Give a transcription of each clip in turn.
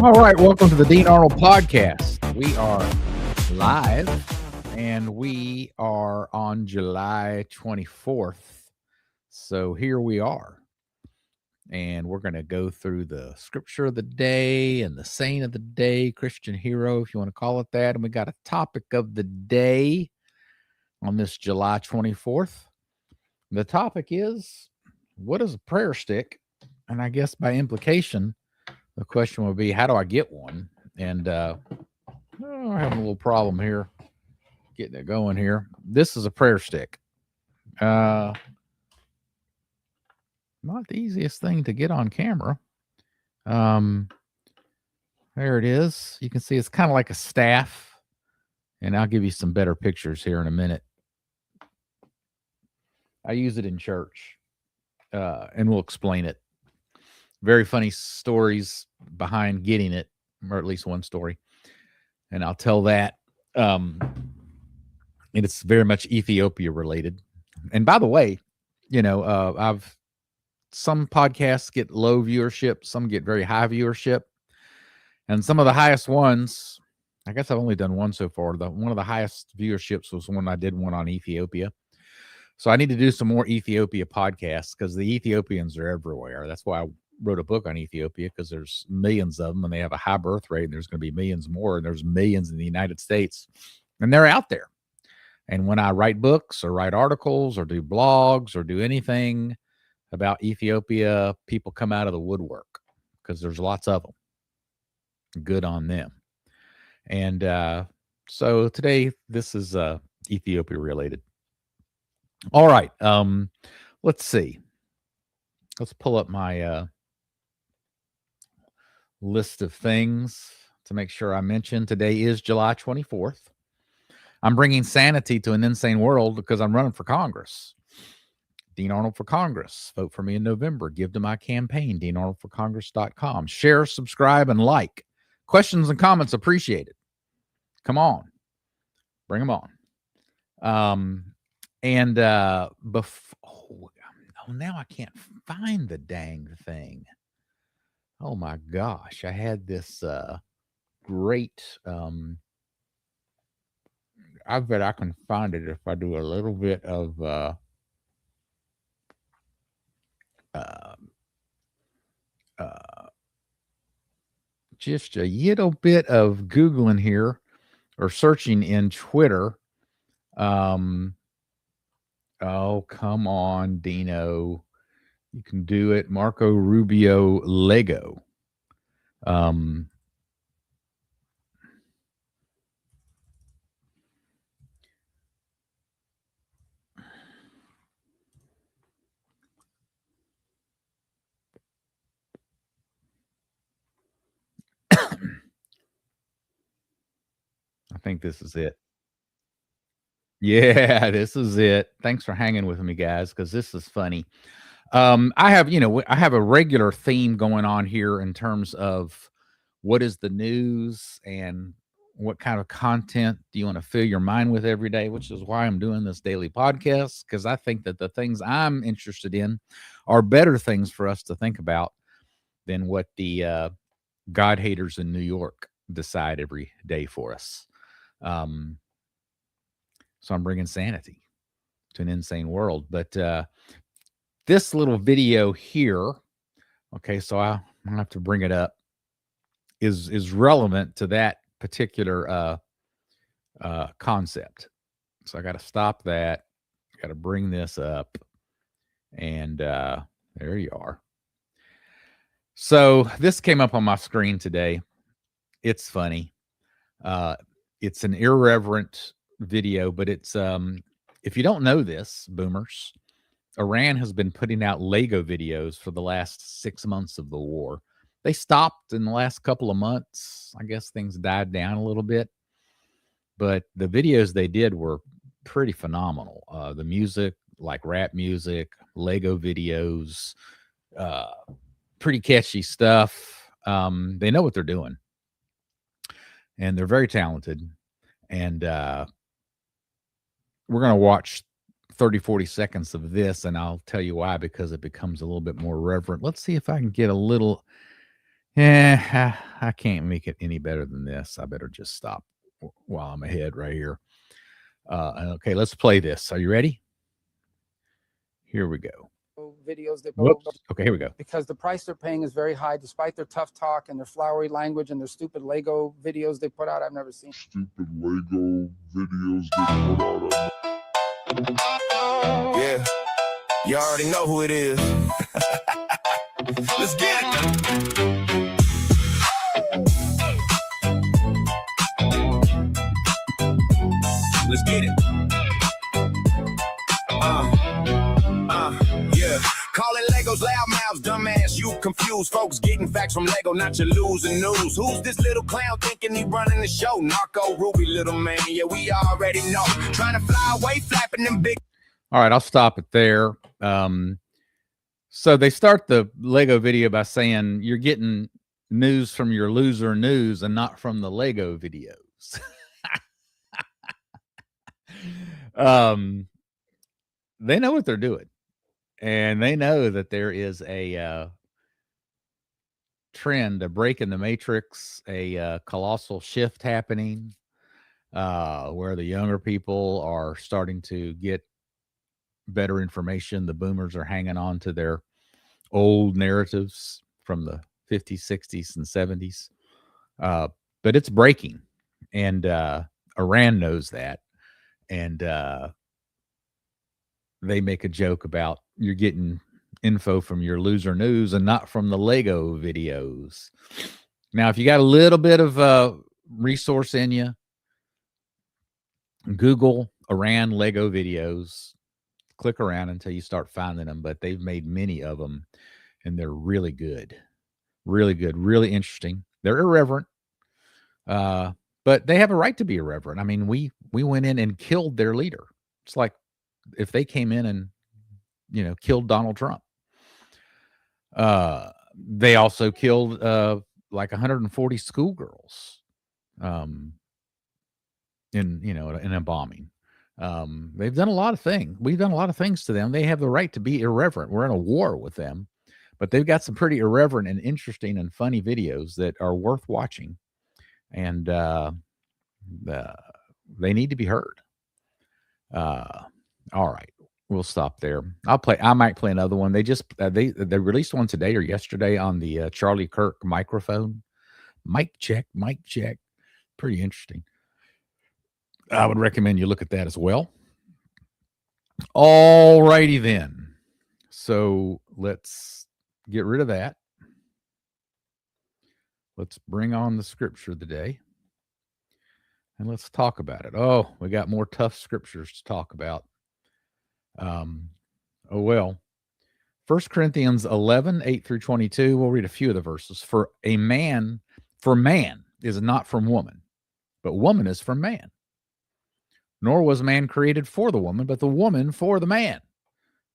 All right, welcome to the Dean Arnold Podcast. We are live, and we are on July 24th. So here we are, and we're going to go through the scripture of the day and the saint of the day, Christian hero, if you want to call it that. And we got a topic of the day on this July 24th. The topic is, what is a prayer stick? And I guess by implication, the question would be, how do I get one? And I'm having a little problem here getting it going here. This is a prayer stick. Not the easiest thing to get on camera. There it is. You can see it's kind of like a staff. And I'll give you some better pictures here in a minute. I use it in church, and we'll explain it. Very funny stories behind getting it, or at least one story. And I'll tell that. And it's very much Ethiopia related. And by the way, some podcasts get low viewership, some get very high viewership. And some of the highest ones, I guess I've only done one so far. One of the highest viewerships was when I did one on Ethiopia. So I need to do some more Ethiopia podcasts because the Ethiopians are everywhere. That's why I wrote a book on Ethiopia, because there's millions of them and they have a high birth rate, and there's going to be millions more, and there's millions in the United States, and they're out there. And when I write books or write articles or do blogs or do anything about Ethiopia, people come out of the woodwork because there's lots of them. Good on them. And so today, this is Ethiopia related. All right. Let's see. Let's pull up my list of things to make sure I mention. Today is July 24th. I'm bringing sanity to an insane world because I'm running for Congress. Dean Arnold for Congress. Vote for me in November. Give to my campaign, DeanArnoldForCongress.com. Share, subscribe, and like. Questions and comments appreciated. Come on. Bring them on. Now I can't find the dang thing. Oh my gosh, I had this great, I bet I can find it if I do a little bit of just a little bit of Googling here or searching in Twitter. Oh, come on, Dino. You can do it. Marco Rubio Lego. I think this is it. Yeah, this is it. Thanks for hanging with me, guys, because this is funny. I have a regular theme going on here in terms of what is the news and what kind of content do you want to fill your mind with every day, which is why I'm doing this daily podcast, because I think that the things I'm interested in are better things for us to think about than what the God haters in New York decide every day for us. So I'm bringing sanity to an insane world. But this little video here, okay, so I have to bring it up, is relevant to that particular concept. So I got to stop that. Got to bring this up. And there you are. So this came up on my screen today. It's funny. It's an irreverent video, but it's if you don't know this, boomers, Iran has been putting out Lego videos for the last 6 months of the war. They stopped in the last couple of months. I guess things died down a little bit, but the videos they did were pretty phenomenal. The music, like rap music, Lego videos, pretty catchy stuff. They know what they're doing, and they're very talented. And we're going to watch 30, 40 seconds of this, and I'll tell you why, because it becomes a little bit more reverent. Let's see if I can get a little Yeah, I can't make it any better than this. I better just stop while I'm ahead right here. Okay, let's play this. Are you ready? Here we go. Videos that Whoops. Okay, here we go. because the price they're paying is very high, despite their tough talk and their flowery language and their stupid Lego videos they put out. I've never seen stupid Lego videos they put out. Yeah, you already know who it is. Let's get it. Let's get it. Yeah. Call it Legos, loudmouths, dumbass, you confused. Folks getting facts from Lego, not your losing news. Who's this little clown thinking he running the show? Narco Ruby, little man, yeah, we already know. Trying to fly away, flapping them big. All right, I'll stop it there. So they start the Lego video by saying you're getting news from your loser news and not from the Lego videos. They know what they're doing, and they know that there is a trend, a break in the matrix, a colossal shift happening, where the younger people are starting to get better information. The boomers are hanging on to their old narratives from the 50s, 60s, and 70s. But it's breaking, and Iran knows that. And they make a joke about you're getting info from your loser news and not from the Lego videos. Now, if you got a little bit of resource in you, Google Iran Lego videos, click around until you start finding them. But they've made many of them, and they're really good, really interesting. They're irreverent, but they have a right to be irreverent. I mean, we went in and killed their leader. It's like if they came in and, killed Donald Trump. They also killed like 140 schoolgirls in a bombing. They've done a lot of things. We've done a lot of things to them. They have the right to be irreverent. We're in a war with them, but they've got some pretty irreverent and interesting and funny videos that are worth watching. And they need to be heard. All right, we'll stop there. I might play another one. They just they released one today or yesterday on the Charlie Kirk microphone. Mic check. Pretty interesting. I would recommend you look at that as well. All righty then. So let's get rid of that. Let's bring on the scripture of the day. And let's talk about it. Oh, we got more tough scriptures to talk about. 1 Corinthians 11, 8 through 22. We'll read a few of the verses. For man is not from woman, but woman is from man. Nor was man created for the woman, but the woman for the man.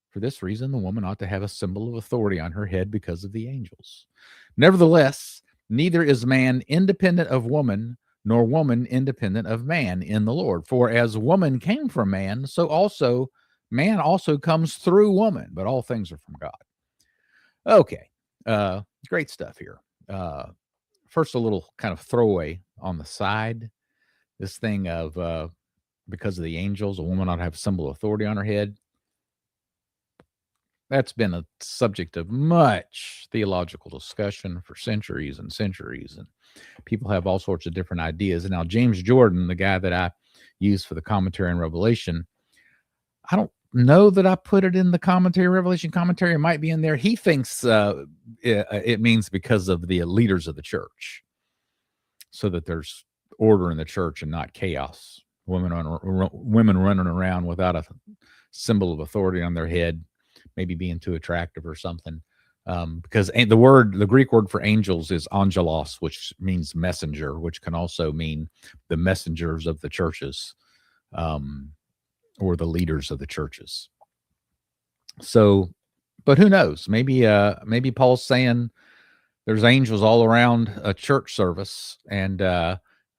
For this reason, the woman ought to have a symbol of authority on her head because of the angels. Nevertheless, neither is man independent of woman, nor woman independent of man in the Lord. For as woman came from man, so also man also comes through woman, but all things are from God. Okay, great stuff here. First, a little kind of throwaway on the side. This thing of because of the angels, a woman ought to have a symbol of authority on her head. That's been a subject of much theological discussion for centuries and centuries, and people have all sorts of different ideas. And now James Jordan, the guy that I use for the commentary on Revelation, I don't know that I put it in the commentary, Revelation commentary. It might be in there. He thinks it means because of the leaders of the church, so that there's order in the church and not chaos. Women running around without a symbol of authority on their head, maybe being too attractive or something. Because the Greek word for angels is angelos, which means messenger, which can also mean the messengers of the churches, or the leaders of the churches. So, but who knows? Maybe Paul's saying there's angels all around a church service, and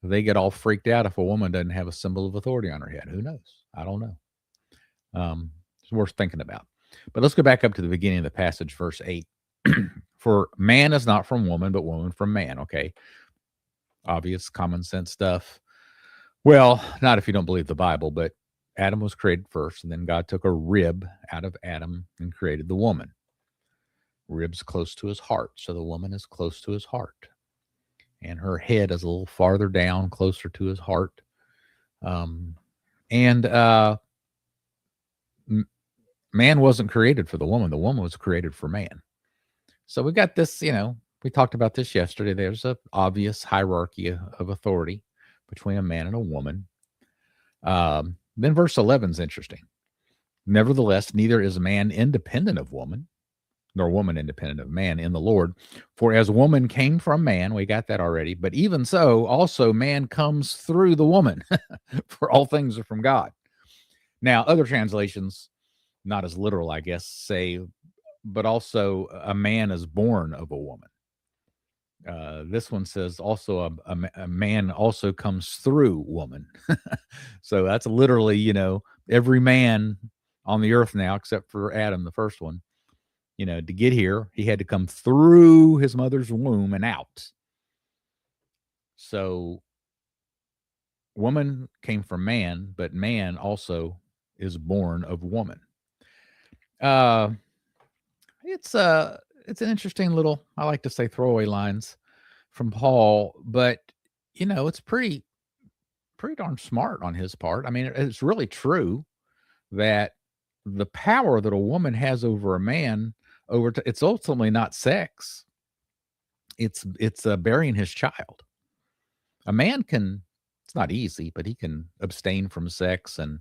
they get all freaked out if a woman doesn't have a symbol of authority on her head. Who knows? I don't know. It's worth thinking about. But let's go back up to the beginning of the passage, verse 8. For man is not from woman, but woman from man. Okay. Obvious common sense stuff. Well, not if you don't believe the Bible, but Adam was created first, and then God took a rib out of Adam and created the woman. Rib's close to his heart, so the woman is close to his heart. And her head is a little farther down, closer to his heart. Man wasn't created for the woman was created for man. So we got this, we talked about this yesterday. There's an obvious hierarchy of authority between a man and a woman. Then verse 11 is interesting. Nevertheless, neither is man independent of woman, nor woman independent of man in the Lord. For as woman came from man, we got that already, but even so, also man comes through the woman. For all things are from God. Now, other translations, not as literal, I guess, say, but also a man is born of a woman. This one says also a man also comes through woman. So that's literally, every man on the earth now, except for Adam, the first one, to get here, he had to come through his mother's womb and out. So woman came from man, but man also is born of woman. It's an interesting little, I like to say, throwaway lines from Paul, but it's pretty darn smart on his part. I mean, it's really true that the power that a woman has over a man, it's ultimately not sex. It's bearing his child. A man can, it's not easy, but he can abstain from sex and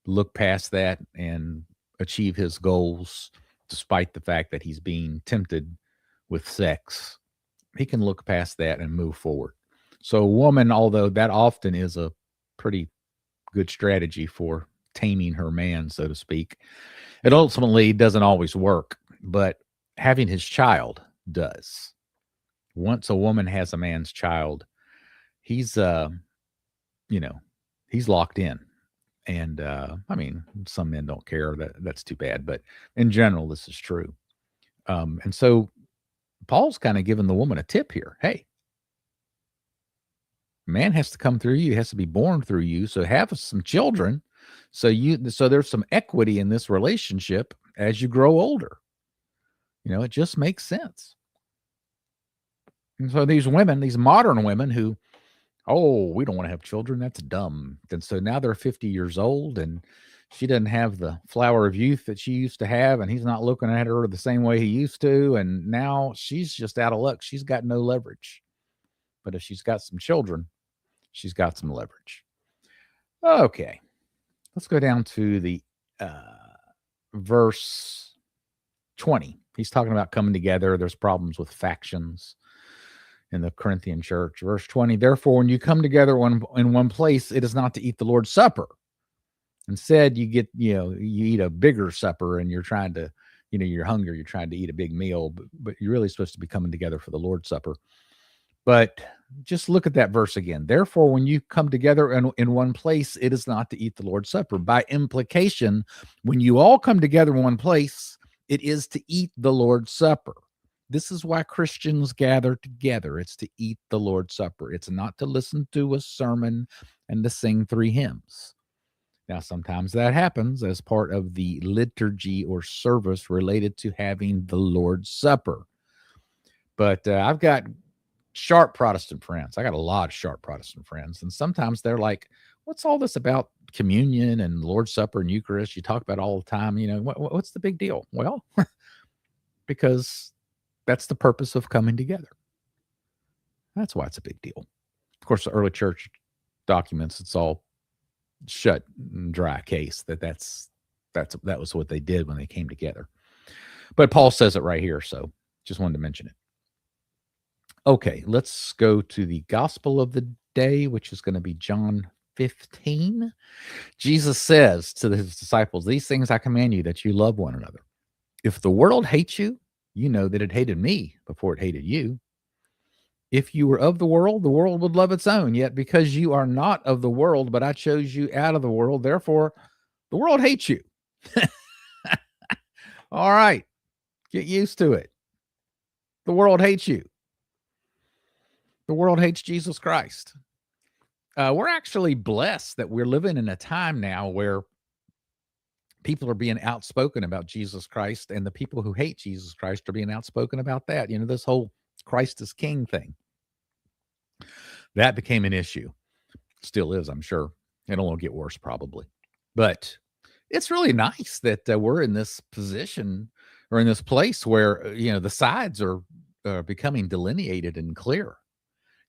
look past that and achieve his goals, despite the fact that he's being tempted with sex. He can look past that and move forward. So a woman, although that often is a pretty good strategy for taming her man, so to speak, it ultimately doesn't always work, but having his child does. Once a woman has a man's child, he's locked in. And I mean, some men don't care. That's too bad. But in general, this is true. And so Paul's kind of giving the woman a tip here. Hey, man has to come through you. He has to be born through you. So have some children. So there's some equity in this relationship as you grow older. It just makes sense. And so these women, these modern women who, we don't want to have children, that's dumb. And so now they're 50 years old and she doesn't have the flower of youth that she used to have, and he's not looking at her the same way he used to. And now she's just out of luck. She's got no leverage. But if she's got some children, she's got some leverage. Okay. Let's go down to the verse 20. He's talking about coming together. There's problems with factions in the Corinthian church. Verse 20, therefore, when you come together in one place, it is not to eat the Lord's Supper. Instead, you eat a bigger supper and you're trying to, you're hungry, you're trying to eat a big meal, but you're really supposed to be coming together for the Lord's Supper. But just look at that verse again. Therefore, when you come together in one place, it is not to eat the Lord's Supper. By implication, when you all come together in one place, it is to eat the Lord's Supper. This is why Christians gather together. It's to eat the Lord's Supper. It's not to listen to a sermon and to sing 3 hymns. Now, sometimes that happens as part of the liturgy or service related to having the Lord's Supper. But I've got sharp Protestant friends. I got a lot of sharp Protestant friends. And sometimes they're like, what's all this about communion and Lord's Supper and Eucharist? You talk about all the time. What's the big deal? Well, because that's the purpose of coming together. That's why it's a big deal. Of course, the early church documents, it's all shut and dry case that was what they did when they came together. But Paul says it right here, so just wanted to mention it. Okay, let's go to the gospel of the day, which is going to be John 15. Jesus says to his disciples, these things I command you, that you love one another. If the world hates you, you know that it hated me before it hated you. If you were of the world would love its own. Yet because you are not of the world, but I chose you out of the world, therefore the world hates you. All right. Get used to it. The world hates you. The world hates Jesus Christ. We're actually blessed that we're living in a time now where people are being outspoken about Jesus Christ, and the people who hate Jesus Christ are being outspoken about that. You know, this whole Christ is King thing. That became an issue. Still is, I'm sure. It'll only get worse probably. But it's really nice that we're in this position or in this place where, you know, the sides are becoming delineated and clear.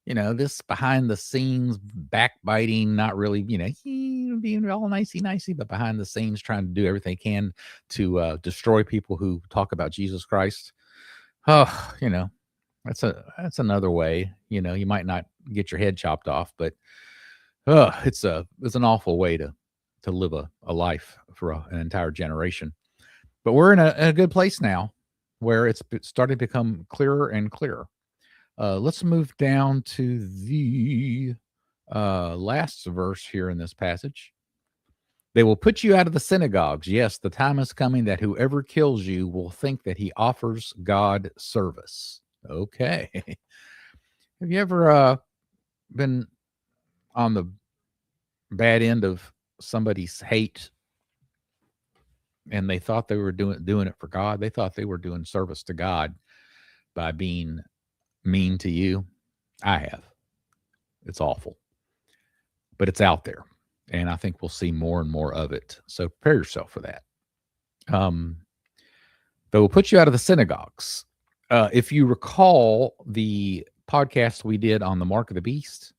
You know, this behind the scenes backbiting, not really, you know, being all nicey, but behind the scenes trying to do everything they can to destroy people who talk about Jesus Christ. Oh, you know, that's another way. You know, you might not get your head chopped off, but it's an awful way to live a life for an entire generation. But we're in a good place now where it's starting to become clearer and clearer. Let's move down to the last verse here in this passage. They will put you out of the synagogues. Yes, the time is coming that whoever kills you will think that he offers God service. Okay. Have you ever been on the bad end of somebody's hate and they thought they were doing it for God? They thought they were doing service to God by being mean to you. I have. It's awful, but it's out there, and I think we'll see more and more of it. So prepare yourself for that. They will put you out of the synagogues. If you recall the podcast we did on the mark of the beast,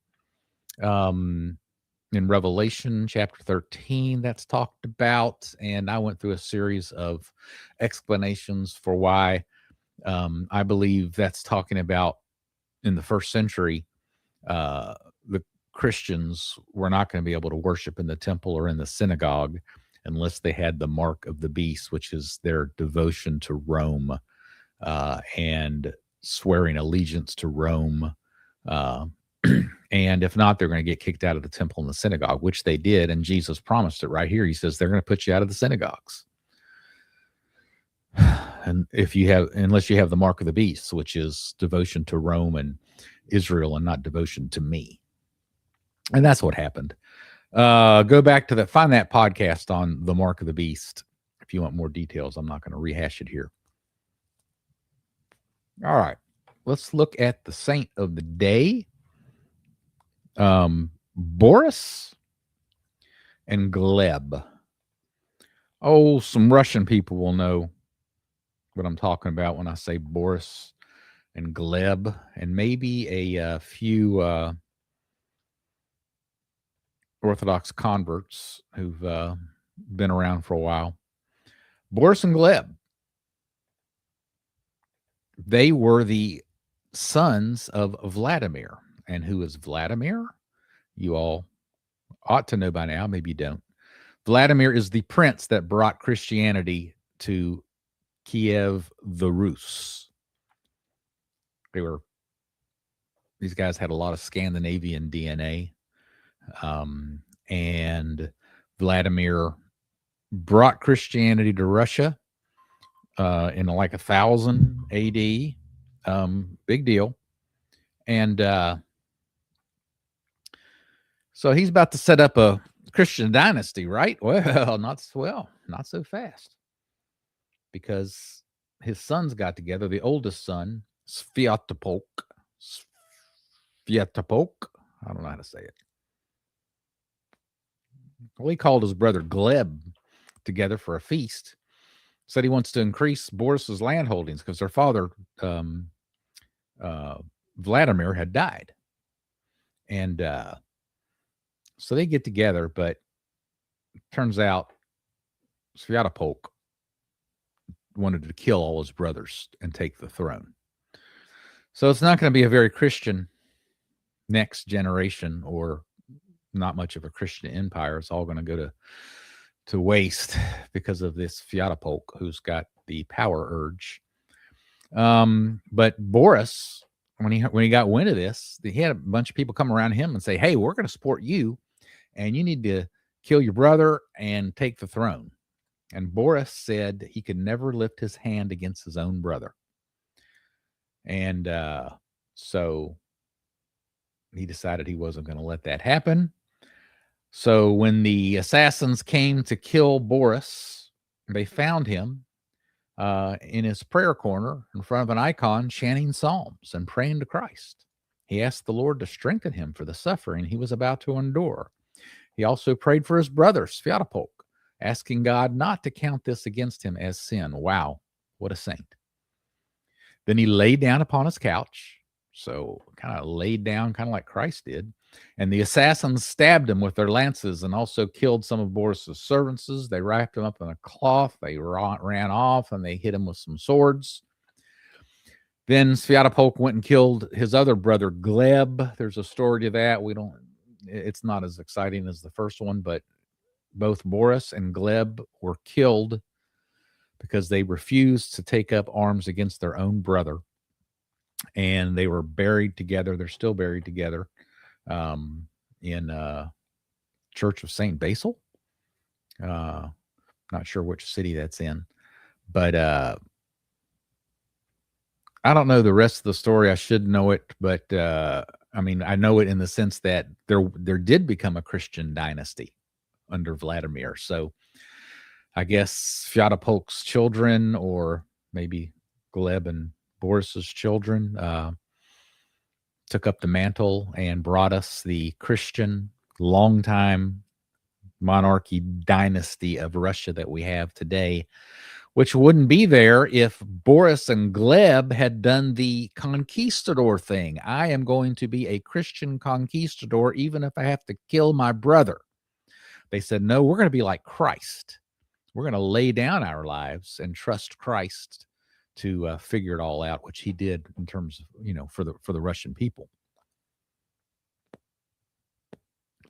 in Revelation chapter 13, that's talked about, and I went through a series of explanations for why I believe that's talking about in the first century, the Christians were not going to be able to worship in the temple or in the synagogue unless they had the mark of the beast, which is their devotion to Rome and swearing allegiance to Rome. And if not, they're going to get kicked out of the temple and the synagogue, which they did. And Jesus promised it right here. He says, they're going to put you out of the synagogues. And unless you have the mark of the beast, which is devotion to Rome and Israel and not devotion to me. And that's what happened. Go back to find that podcast on the mark of the beast. If you want more details, I'm not going to rehash it here. All right. Let's look at the saint of the day. Boris and Gleb. Oh, some Russian people will know what I'm talking about when I say Boris and Gleb, and maybe a few Orthodox converts who've been around for a while. Boris and Gleb. They were the sons of Vladimir. And who is Vladimir? You all ought to know by now. Maybe you don't. Vladimir is the prince that brought Christianity to Kiev the Rus. These guys had a lot of Scandinavian DNA. And Vladimir brought Christianity to Russia in like 1000 AD. Big deal. And so he's about to set up a Christian dynasty, right? Well, not so fast. Because his sons got together. The oldest son, Sviatopolk. I don't know how to say it. Well, he called his brother Gleb together for a feast. Said he wants to increase Boris's land holdings because their father, Vladimir, had died. And so they get together, but it turns out Sviatopolk wanted to kill all his brothers and take the throne. So it's not going to be a very Christian next generation, or not much of a Christian empire. It's all going to go to waste because of this Sviatopolk who's got the power urge. But Boris, when he got wind of this, he had a bunch of people come around him and say, hey, we're going to support you, and you need to kill your brother and take the throne. And Boris said he could never lift his hand against his own brother. And so he decided he wasn't going to let that happen. So when the assassins came to kill Boris, they found him in his prayer corner in front of an icon, chanting psalms and praying to Christ. He asked the Lord to strengthen him for the suffering he was about to endure. He also prayed for his brother, Sviatopolk, asking God not to count this against him as sin. Wow, what a saint. Then he laid down upon his couch, so kind of laid down, kind of like Christ did, and the assassins stabbed him with their lances and also killed some of Boris's servants. They wrapped him up in a cloth, they ran off, and they hit him with some swords. Then Sviatopolk went and killed his other brother, Gleb. There's a story to that. It's not as exciting as the first one, but both Boris and Gleb were killed because they refused to take up arms against their own brother. And they were buried together. They're still buried together in Church of St. Basil. Not sure which city that's in. But I don't know the rest of the story. I should know it, but I mean, I know it in the sense that there did become a Christian dynasty under Vladimir. So I guess Sviatopolk's children, or maybe Gleb and Boris's children, took up the mantle and brought us the Christian longtime monarchy dynasty of Russia that we have today, which wouldn't be there if Boris and Gleb had done the conquistador thing. I am going to be a Christian conquistador even if I have to kill my brother. They said, no, we're going to be like Christ. We're going to lay down our lives and trust Christ to figure it all out, which he did in terms of, for the Russian people.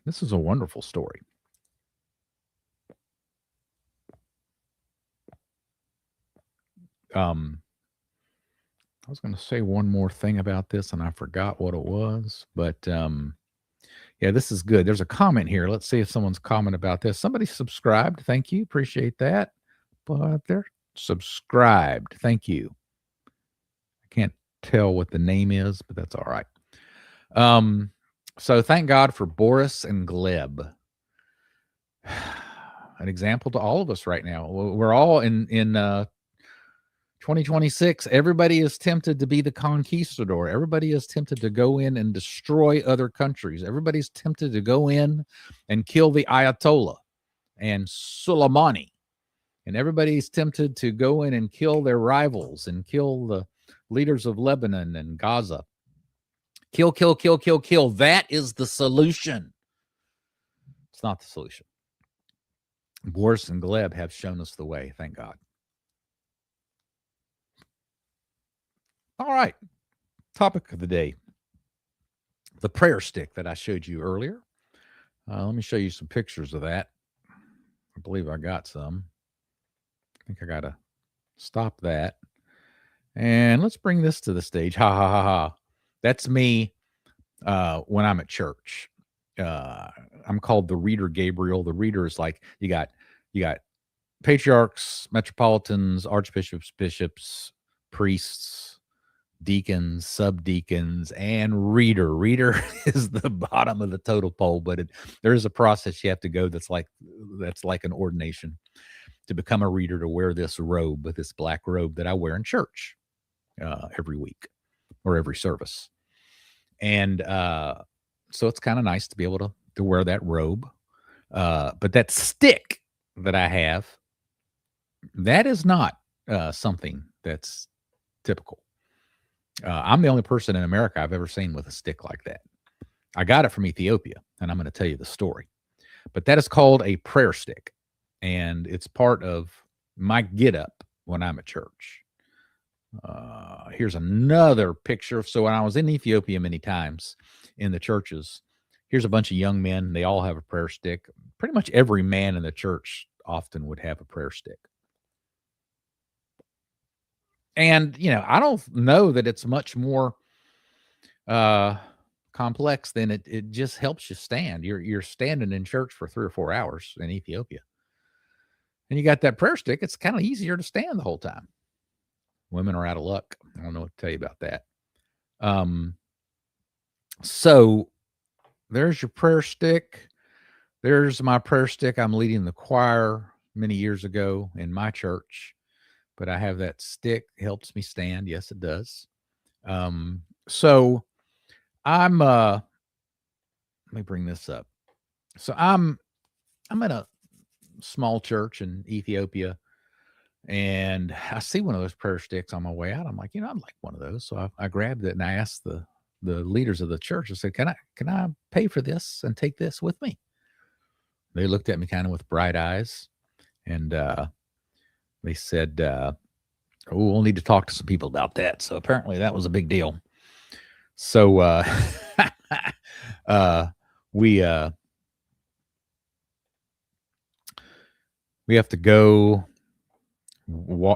This is a wonderful story. I was going to say one more thing about this, and I forgot what it was, but yeah, this is good. There's a comment here. Let's see if someone's comment about this. Somebody subscribed. Thank you. Appreciate that. But they're subscribed. Thank you. I can't tell what the name is, but that's all right. So thank God for Boris and Gleb. An example to all of us right now. We're all in 2026. Everybody is tempted to be the conquistador. Everybody is tempted to go in and destroy other countries. Everybody's tempted to go in and kill the Ayatollah and Soleimani. And everybody's tempted to go in and kill their rivals and kill the leaders of Lebanon and Gaza. Kill, kill, kill, kill, kill. That is the solution. It's not the solution. Boris and Gleb have shown us the way, thank God. All right. Topic of the day. The prayer stick that I showed you earlier. Let me show you some pictures of that. I believe I got some. I think I got to stop that. And let's bring this to the stage. Ha, ha, ha, ha. That's me when I'm at church. I'm called the Reader Gabriel. The reader is like, you got patriarchs, metropolitans, archbishops, bishops, priests, deacons, subdeacons, and reader. Reader is the bottom of the totem pole, but there is a process you have to go that's like an ordination to become a reader, to wear this robe, this black robe that I wear in church every week or every service. And so it's kind of nice to be able to wear that robe. But that stick that I have, that is not something that's typical. I'm the only person in America I've ever seen with a stick like that. I got it from Ethiopia, and I'm going to tell you the story. But that is called a prayer stick, and it's part of my get-up when I'm at church. Here's another picture. So when I was in Ethiopia many times in the churches, here's a bunch of young men. They all have a prayer stick. Pretty much every man in the church often would have a prayer stick. And, I don't know that it's much more complex than it just helps you stand. You're standing in church for 3 or 4 hours in Ethiopia. And you got that prayer stick. It's kind of easier to stand the whole time. Women are out of luck. I don't know what to tell you about that. So there's your prayer stick. There's my prayer stick. I'm leading the choir many years ago in my church, but I have that stick. It helps me stand. Yes, it does. So I'm let me bring this up. So I'm at a small church in Ethiopia, and I see one of those prayer sticks on my way out. I'm like, I'd like one of those. So I grabbed it and I asked the leaders of the church. I said, can I pay for this and take this with me? They looked at me kind of with bright eyes, and they said, "Oh, we'll need to talk to some people about that." So apparently that was a big deal. So we have to go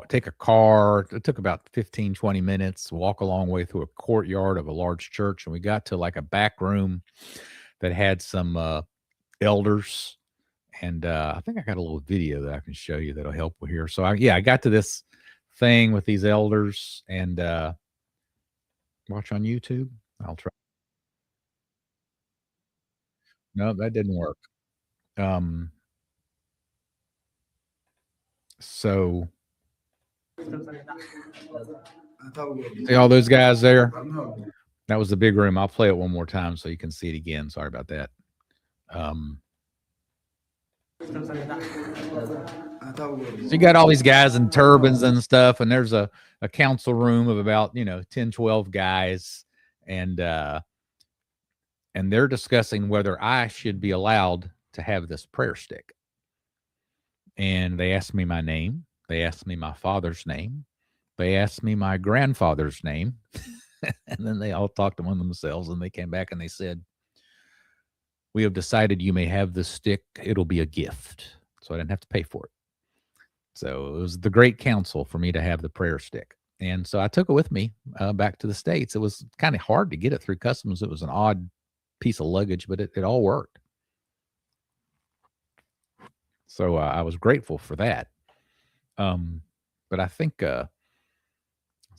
take a car. It took about 15, 20 minutes, walk a long way through a courtyard of a large church. And we got to like a back room that had some elders. And I think I got a little video that I can show you that'll help here. So I got to this thing with these elders, and watch on YouTube. I'll try. No, that didn't work. So see all those guys there? That was the big room. I'll play it one more time so you can see it again. Sorry about that. So you got all these guys in turbans and stuff, and there's a council room of about 10, 12 guys, and they're discussing whether I should be allowed to have this prayer stick. And they asked me my name. They asked me my father's name. They asked me my grandfather's name. And then they all talked among themselves, and they came back and they said, "We have decided you may have this stick. It'll be a gift." So I didn't have to pay for it. So it was the great counsel for me to have the prayer stick. And so I took it with me back to the States. It was kind of hard to get it through customs. It was an odd piece of luggage, but it all worked. So I was grateful for that. But I think, is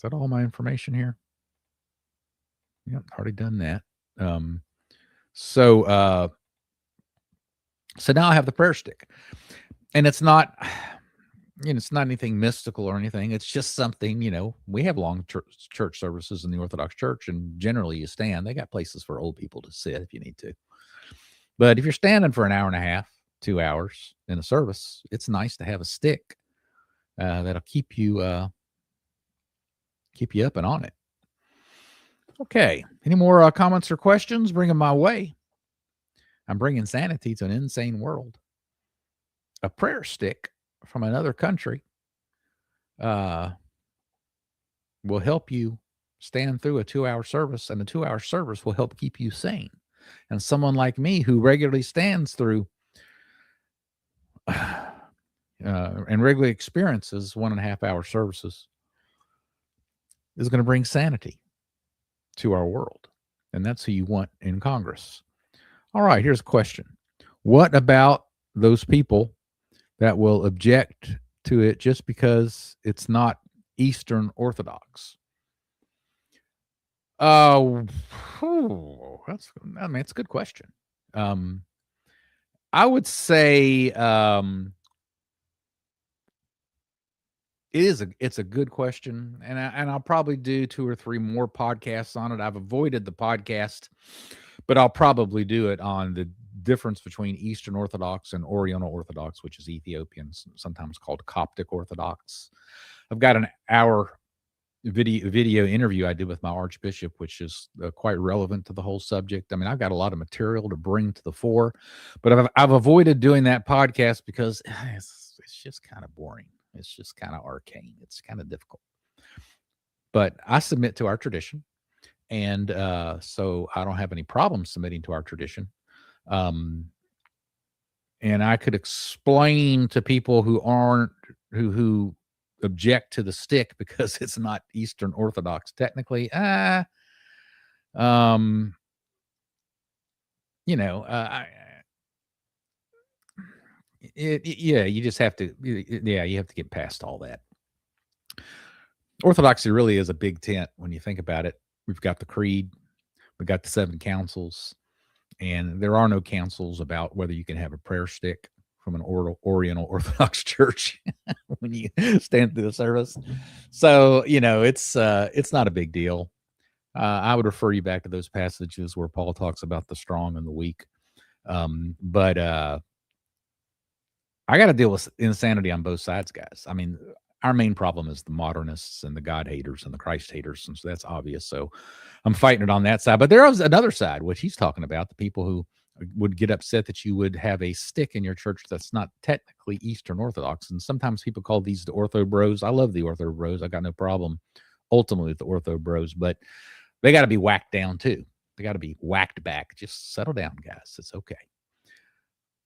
that all my information here? Yep, already done that. So now I have the prayer stick, and it's not, it's not anything mystical or anything. It's just something, we have long church services in the Orthodox Church, and generally you stand. They got places for old people to sit if you need to. But if you're standing for an hour and a half, 2 hours in a service, it's nice to have a stick that'll keep you up and on it. Okay. Any more comments or questions? Bring them my way. I'm bringing sanity to an insane world. A prayer stick from another country will help you stand through a 2-hour service, and a 2-hour service will help keep you sane. And someone like me who regularly stands through and regularly experiences 1.5-hour services is going to bring sanity to our world. And that's who you want in Congress. All right, here's a question. What about those people that will object to it just because it's not Eastern Orthodox? It's a good question. I would say it's a good question, and I'll probably do 2 or 3 more podcasts on it. I've avoided the podcast, but I'll probably do it on the difference between Eastern Orthodox and Oriental Orthodox, which is Ethiopian, sometimes called Coptic Orthodox. I've got an hour video interview I did with my Archbishop, which is quite relevant to the whole subject. I mean, I've got a lot of material to bring to the fore, but I've avoided doing that podcast because it's just kind of boring. It's just kind of arcane. It's kind of difficult. But I submit to our tradition, and so I don't have any problem submitting to our tradition. And I could explain to people who object to the stick because it's not Eastern Orthodox technically. You just have to, you have to get past all that. Orthodoxy really is a big tent when you think about it. We've got the creed. We've got the 7 councils. And there are no councils about whether you can have a prayer stick from an Oriental Orthodox church when you stand through the service. So, it's not a big deal. I would refer you back to those passages where Paul talks about the strong and the weak. But I got to deal with insanity on both sides, guys. I mean, our main problem is the modernists and the God haters and the Christ haters. And so that's obvious. So I'm fighting it on that side. But there is another side, which he's talking about, the people who would get upset that you would have a stick in your church that's not technically Eastern Orthodox. And sometimes people call these the Ortho Bros. I love the Ortho Bros. I got no problem ultimately with the Ortho Bros, but they got to be whacked down too. They got to be whacked back. Just settle down, guys. It's okay.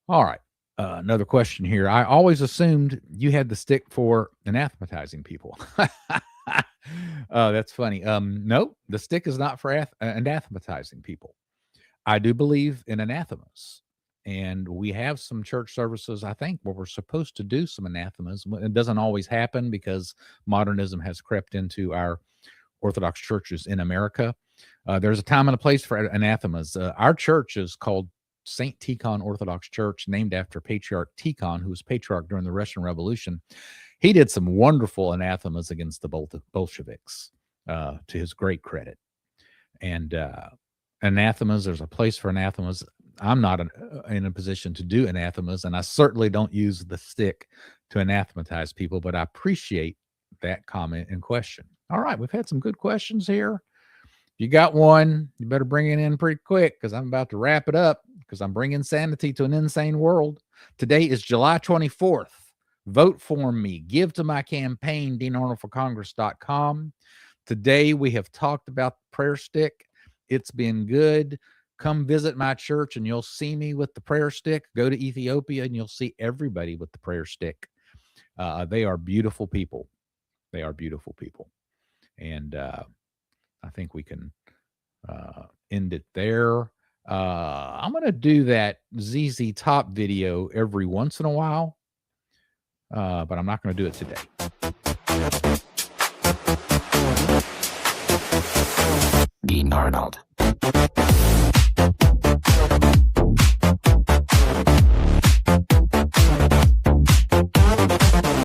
All right. Another question here. I always assumed you had the stick for anathematizing people. That's funny. No, the stick is not for anathematizing people. I do believe in anathemas. And we have some church services, I think, where we're supposed to do some anathemas. It doesn't always happen because modernism has crept into our Orthodox churches in America. There's a time and a place for anathemas. Our church is called St. Tikhon Orthodox Church, named after Patriarch Tikhon, who was patriarch during the Russian Revolution. He did some wonderful anathemas against the Bolsheviks, to his great credit. And anathemas, there's a place for anathemas. I'm not in a position to do anathemas, and I certainly don't use the stick to anathematize people, but I appreciate that comment and question. All right, we've had some good questions here. If you got one, you better bring it in pretty quick because I'm about to wrap it up because I'm bringing sanity to an insane world. Today is July 24th. Vote for me. Give to my campaign, DeanArnoldForCongress.com. Today we have talked about the prayer stick. It's been good. Come visit my church and you'll see me with the prayer stick. Go to Ethiopia and you'll see everybody with the prayer stick. They are beautiful people. They are beautiful people. And I think we can end it there. I'm going to do that ZZ Top video every once in a while, but I'm not going to do it today. Dean Arnold.